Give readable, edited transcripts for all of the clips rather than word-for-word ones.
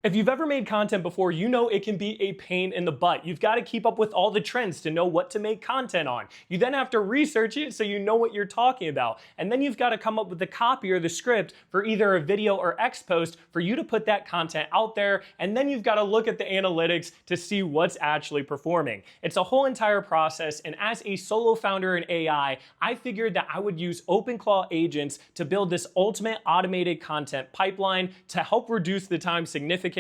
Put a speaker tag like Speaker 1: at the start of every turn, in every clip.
Speaker 1: If you've ever made content before, you know it can be a pain in the butt. You've got to keep up with all the trends to know what to make content on. You then have to research it so you know what you're talking about. And then you've got to come up with the copy or the script for either a video or X post for you to put that content out there. And then you've got to look at the analytics to see what's actually performing. It's a whole entire process. And as a solo founder in AI, I figured that I would use Openclaw agents to build this ultimate automated content pipeline to help reduce the time significantly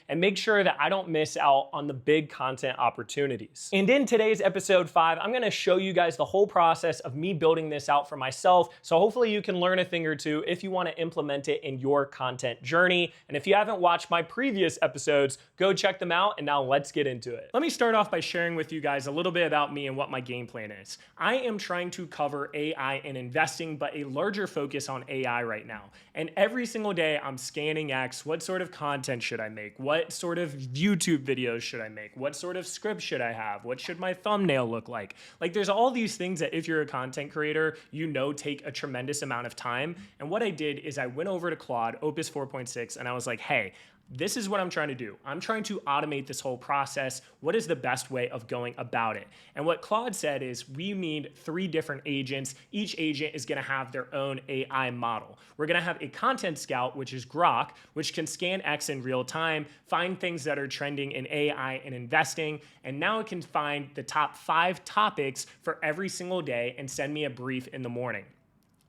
Speaker 1: and make sure that I don't miss out on the big content opportunities. And in today's episode 5, I'm gonna show you guys the whole process of me building this out for myself. So hopefully you can learn a thing or two if you wanna implement it in your content journey. And if you haven't watched my previous episodes, go check them out. And now let's get into it. Let me start off by sharing with you guys a little bit about me and what my game plan is. I am trying to cover AI and investing, but a larger focus on AI right now. And every single day I'm scanning X, what sort of content should I make? What sort of YouTube videos should I make? What sort of script should I have? What should my thumbnail look like? Like there's all these things that if you're a content creator, you know take a tremendous amount of time. And what I did is I went over to Claude, Opus 4.6, and I was like, hey, this is what I'm trying to do. I'm trying to automate this whole process. What is the best way of going about it? And what Claude said is we need 3 different agents. Each agent is gonna have their own AI model. We're gonna have a content scout, which is Grok, which can scan X in real time, find things that are trending in AI and investing, and now it can find the top 5 topics for every single day and send me a brief in the morning.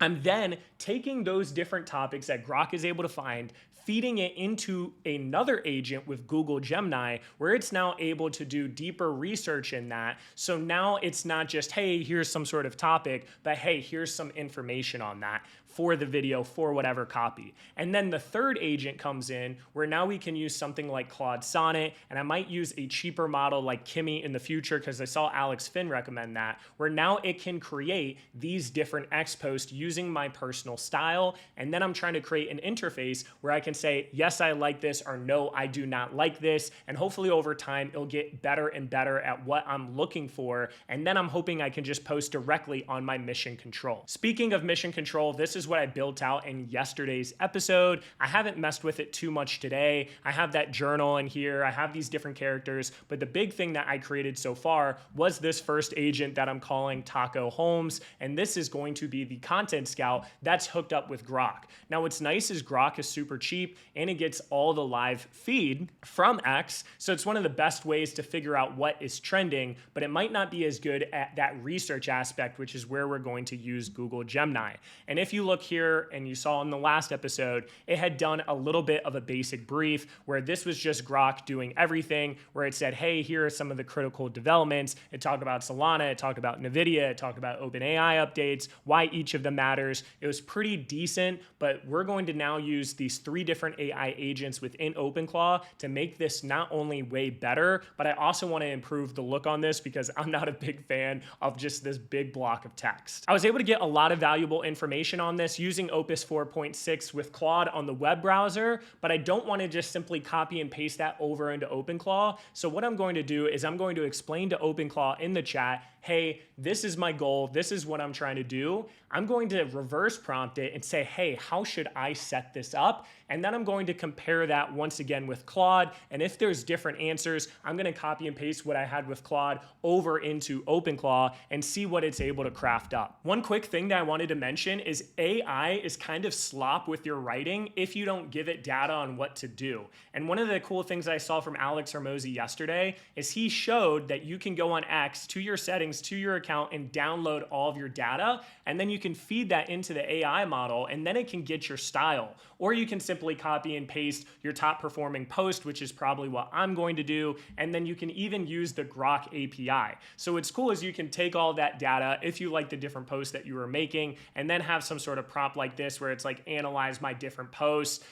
Speaker 1: I'm then taking those different topics that Grok is able to find, feeding it into another agent with Google Gemini, where it's now able to do deeper research in that. So now it's not just, hey, here's some sort of topic, but hey, here's some information on that for the video, for whatever copy. And then the third agent comes in where now we can use something like Claude Sonnet, and I might use a cheaper model like Kimi in the future because I saw Alex Finn recommend that, where now it can create these different X posts using my personal style. And then I'm trying to create an interface where I can say, yes, I like this, or no, I do not like this. And hopefully over time, it'll get better and better at what I'm looking for. And then I'm hoping I can just post directly on my mission control. Speaking of mission control, this is what I built out in yesterday's episode. I haven't messed with it too much today. I have that journal in here. I have these different characters, but the big thing that I created so far was this first agent that I'm calling Taco Holmes. And this is going to be the content scout that's hooked up with Grok. Now, what's nice is Grok is super cheap and it gets all the live feed from X. So it's one of the best ways to figure out what is trending, but it might not be as good at that research aspect, which is where we're going to use Google Gemini. And if you look here and you saw in the last episode, it had done a little bit of a basic brief where this was just Grok doing everything, where it said, hey, here are some of the critical developments. It talked about Solana, it talked about NVIDIA, it talked about OpenAI updates, why each of them matters. It was pretty decent, but we're going to now use these 3 different AI agents within Openclaw to make this not only way better, but I also want to improve the look on this because I'm not a big fan of just this big block of text. I was able to get a lot of valuable information on this using Opus 4.6 with Claude on the web browser, but I don't want to just simply copy and paste that over into Openclaw. So what I'm going to do is I'm going to explain to Openclaw in the chat, hey, this is my goal, this is what I'm trying to do. I'm going to reverse prompt it and say, hey, how should I set this up? And then I'm going to compare that once again with Claude. And if there's different answers, I'm going to copy and paste what I had with Claude over into Openclaw and see what it's able to craft up. One quick thing that I wanted to mention is AI is kind of slop with your writing if you don't give it data on what to do. And one of the cool things I saw from Alex Hormozi yesterday is he showed that you can go on X to your settings, to your account, and download all of your data. And then you can feed that into the AI model, and then it can get your style. Or you can simply copy and paste your top performing post, which is probably what I'm going to do. And then you can even use the Grok API. So what's cool is you can take all that data, if you like the different posts that you were making, and then have some sort of prompt like this where it's like analyze my different posts,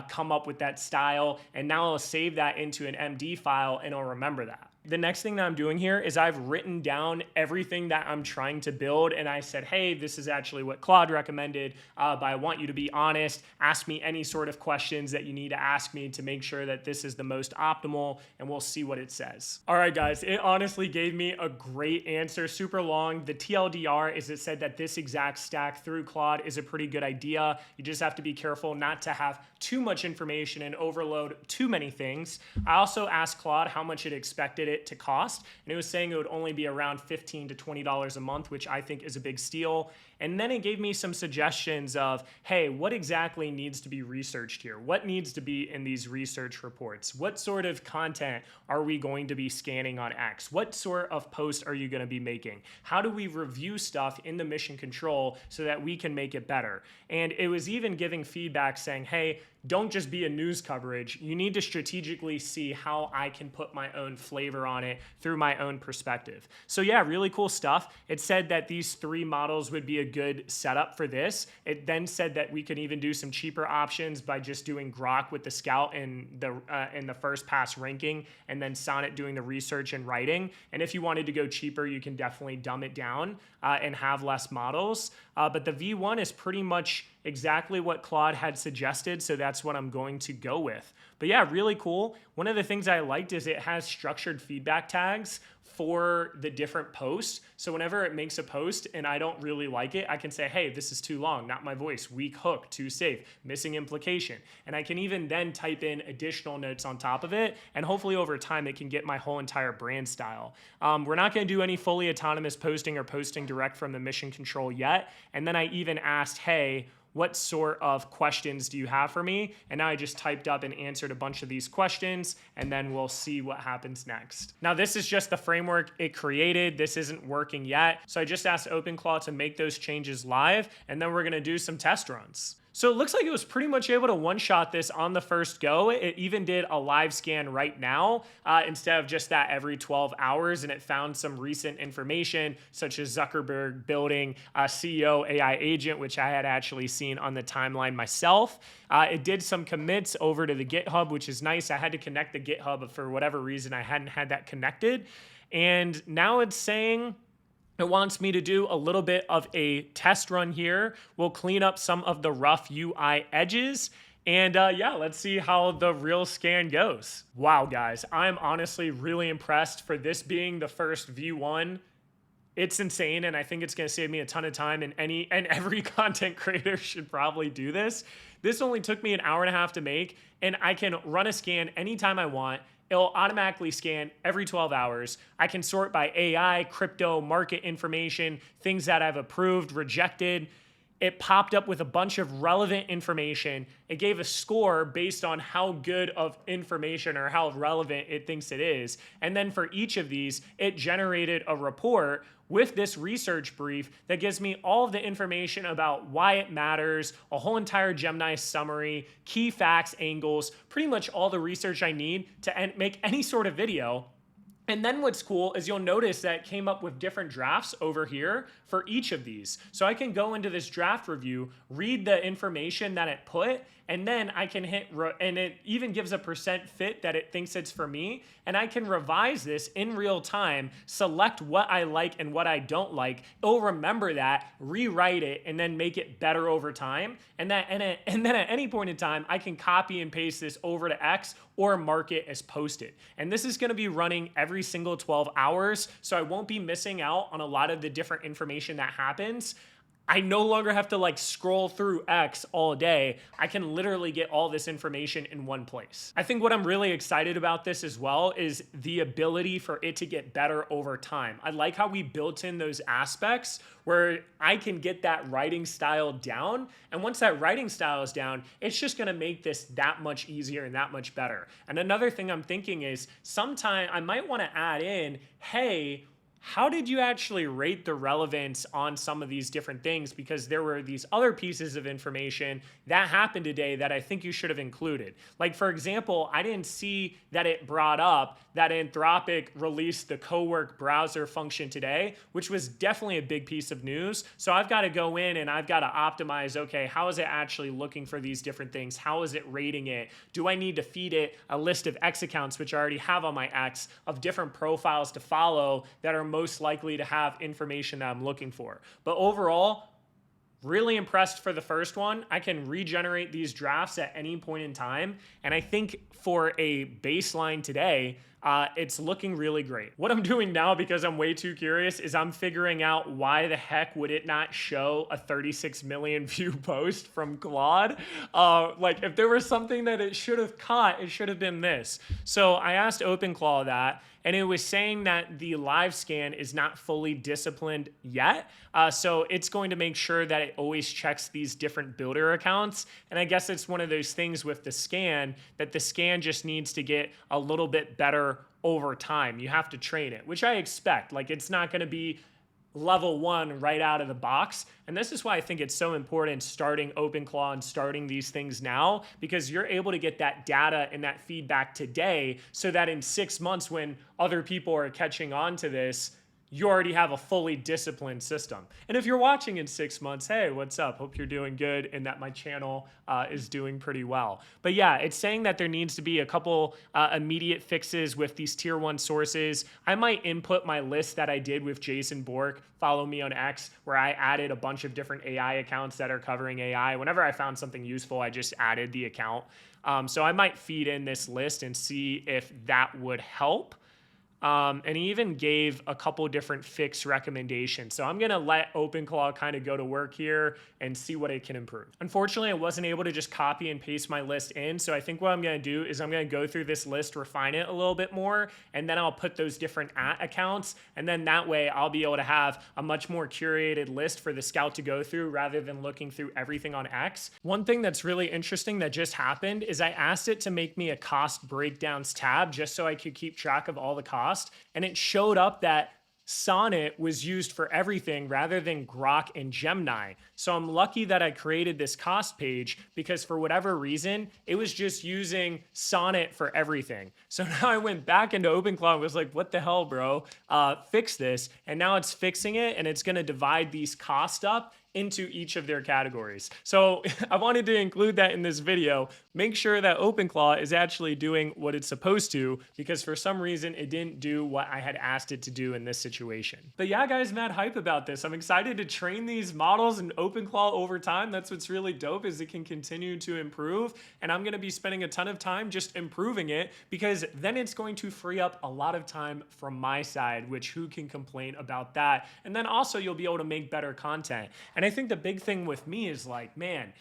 Speaker 1: come up with that style, and now I'll save that into an MD file and I'll remember that. The next thing that I'm doing here is I've written down everything that I'm trying to build, and I said, hey, this is actually what Claude recommended, but I want you to be honest. Ask me any sort of questions that you need to ask me to make sure that this is the most optimal, and we'll see what it says. All right, guys, it honestly gave me a great answer, super long. The TLDR is it said that this exact stack through Claude is a pretty good idea. You just have to be careful not to have too much information and overload too many things. I also asked Claude how much it expected it to cost, and it was saying it would only be around $15 to $20 a month, which I think is a big steal. And then it gave me some suggestions of, hey, what exactly needs to be researched here? What needs to be in these research reports? What sort of content are we going to be scanning on X? What sort of post are you going to be making? How do we review stuff in the mission control so that we can make it better? And it was even giving feedback saying, hey, don't just be a news coverage. You need to strategically see how I can put my own flavor on it through my own perspective. So yeah, really cool stuff. It said that these 3 models would be a good setup for this. It then said that we could even do some cheaper options by just doing Grok with the Scout in the first pass ranking, and then Sonnet doing the research and writing. And if you wanted to go cheaper, you can definitely dumb it down and have less models. But the V1 is pretty much exactly what Claude had suggested, so that's what I'm going to go with. But yeah, really cool. One of the things I liked is it has structured feedback tags for the different posts. So whenever it makes a post and I don't really like it, I can say, hey, this is too long, not my voice, weak hook, too safe, missing implication. And I can even then type in additional notes on top of it, and hopefully over time it can get my whole entire brand style. We're not going to do any fully autonomous posting or posting direct from the mission control yet. And then I even asked, hey, what sort of questions do you have for me? And now I just typed up and answered a bunch of these questions, and then we'll see what happens next. Now, this is just the framework it created. This isn't working yet. So I just asked Openclaw to make those changes live, and then we're gonna do some test runs. So it looks like it was pretty much able to one-shot this on the first go. It even did a live scan right now instead of just that every 12 hours, and it found some recent information such as Zuckerberg building a CEO AI agent, which I had actually seen on the timeline myself. It did some commits over to the GitHub, which is nice. I had to connect the GitHub, but for whatever reason, I hadn't had that connected. And now it's saying it wants me to do a little bit of a test run here. We'll clean up some of the rough UI edges. And yeah, let's see how the real scan goes. Wow, guys, I'm honestly really impressed for this being the first V1. It's insane, and I think it's gonna save me a ton of time, and every content creator should probably do this. This only took me an hour and a half to make, and I can run a scan anytime I want. It'll automatically scan every 12 hours. I can sort by AI, crypto, market information, things that I've approved, rejected. It popped up with a bunch of relevant information. It gave a score based on how good of information or how relevant it thinks it is. And then for each of these, it generated a report with this research brief that gives me all of the information about why it matters, a whole entire Gemini summary, key facts, angles, pretty much all the research I need to make any sort of video. And then what's cool is you'll notice that it came up with different drafts over here for each of these. So I can go into this draft review, read the information that it put, and then I can hit, and it even gives a percent fit that it thinks it's for me, and I can revise this in real time, select what I like and what I don't like. It'll remember that, rewrite it, and then make it better over time. And then at any point in time, I can copy and paste this over to X or mark it as posted. And this is gonna be running every single 12 hours, so I won't be missing out on a lot of the different information that happens. I no longer have to like scroll through X all day. I can literally get all this information in one place. I think what I'm really excited about this as well is the ability for it to get better over time. I like how we built in those aspects where I can get that writing style down. And once that writing style is down, it's just gonna make this that much easier and that much better. And another thing I'm thinking is sometime I might wanna add in, hey, how did you actually rate the relevance on some of these different things? Because there were these other pieces of information that happened today that I think you should have included. Like, for example, I didn't see that it brought up that Anthropic released the co-work browser function today, which was definitely a big piece of news. So I've got to go in and I've got to optimize, okay, how is it actually looking for these different things? How is it rating it? Do I need to feed it a list of X accounts, which I already have on my X, of different profiles to follow that are most likely to have information that I'm looking for? But overall, really impressed for the first one. I can regenerate these drafts at any point in time. And I think for a baseline today, it's looking really great. What I'm doing now, because I'm way too curious, is I'm figuring out why the heck would it not show a 36 million view post from Claude? Like, if there was something that it should have caught, it should have been this. So I asked Openclaw that, and it was saying that the live scan is not fully disciplined yet. So it's going to make sure that it always checks these different builder accounts. And I guess it's one of those things with the scan, that the scan just needs to get a little bit better over time. You have to train it, which I expect. Like, it's not going to be level one right out of the box. And this is why I think it's so important starting Openclaw and starting these things now, because you're able to get that data and that feedback today so that in 6 months, when other people are catching on to this, you already have a fully disciplined system. And if you're watching in 6 months, hey, what's up? Hope you're doing good and that my channel is doing pretty well. But yeah, it's saying that there needs to be a couple immediate fixes with these tier 1 sources. I might input my list that I did with Jason Bork, follow me on X, where I added a bunch of different AI accounts that are covering AI. Whenever I found something useful, I just added the account. So I might feed in this list and see if that would help. And he even gave a couple different fix recommendations. So I'm going to let Openclaw kind of go to work here and see what it can improve. Unfortunately, I wasn't able to just copy and paste my list in. So I think what I'm going to do is I'm going to go through this list, refine it a little bit more, and then I'll put those different accounts. And then that way I'll be able to have a much more curated list for the scout to go through rather than looking through everything on X. One thing that's really interesting that just happened is I asked it to make me a cost breakdowns tab just so I could keep track of all the costs. And it showed up that Sonnet was used for everything rather than Grok and Gemini. So I'm lucky that I created this cost page, because for whatever reason, it was just using Sonnet for everything. So now I went back into Openclaw and was like, what the hell, bro? Fix this. And now it's fixing it, and it's going to divide these costs up into each of their categories. So I wanted to include that in this video. Make sure that Openclaw is actually doing what it's supposed to, because for some reason it didn't do what I had asked it to do in this situation. But yeah, guys, mad hype about this. I'm excited to train these models in Openclaw over time. That's what's really dope, is it can continue to improve. And I'm going to be spending a ton of time just improving it, because then it's going to free up a lot of time from my side, which who can complain about that? And then also you'll be able to make better content. And I think the big thing with me is like, man,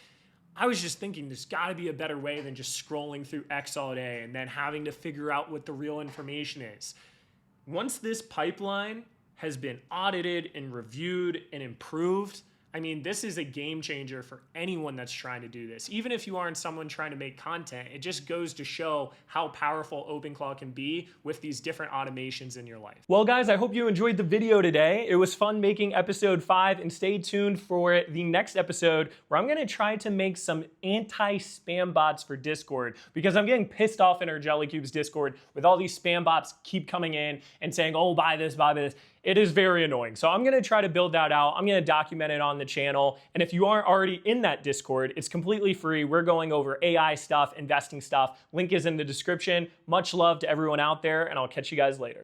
Speaker 1: I was just thinking there's got to be a better way than just scrolling through X all day and then having to figure out what the real information is. Once this pipeline has been audited and reviewed and improved, I mean, this is a game changer for anyone that's trying to do this. Even if you aren't someone trying to make content, it just goes to show how powerful Openclaw can be with these different automations in your life. Well, guys, I hope you enjoyed the video today. It was fun making episode 5, and stay tuned for the next episode where I'm gonna try to make some anti-spam bots for Discord, because I'm getting pissed off in our Jellycubes Discord with all these spam bots keep coming in and saying, oh, buy this, buy this. It is very annoying. So I'm gonna try to build that out. I'm gonna document it on the channel. And if you aren't already in that Discord, it's completely free. We're going over AI stuff, investing stuff. Link is in the description. Much love to everyone out there, and I'll catch you guys later.